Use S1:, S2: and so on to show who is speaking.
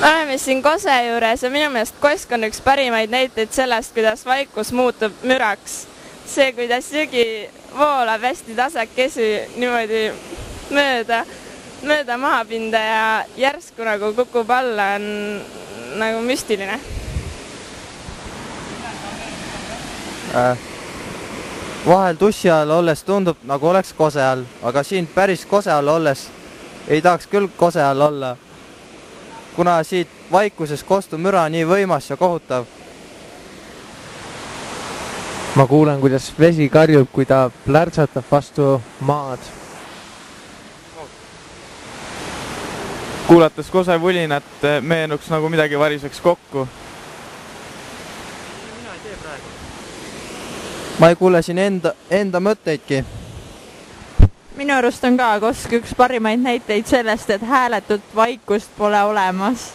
S1: oleme siin Kose juures ja minu meelest Kosk on üks parimaid näiteid sellest, kuidas vaikus muutub müraks. See, kuidas jõgi voolab hästi tasakesi niimoodi mööda mahapinda ja järsku nagu kukub alla, on nagu müstiline.
S2: Vahel tussi all olles tundub, nagu oleks Kose all, aga siin päris Kose all olles ei tahaks küll Kose all olla, kuna siit vaikuses kostub müra nii võimas ja kohutav.
S3: Ma kuulen, kuidas vesi karjub, kui ta plärtsatab vastu maad.
S4: Kuulates Kose vulinat meenuks nagu midagi variseks kokku.
S2: Ma ei kuule siin enda mõtteidki.
S5: Minu arust on ka Kosk üks parimaid näiteid sellest, et hääletut vaikust pole olemas.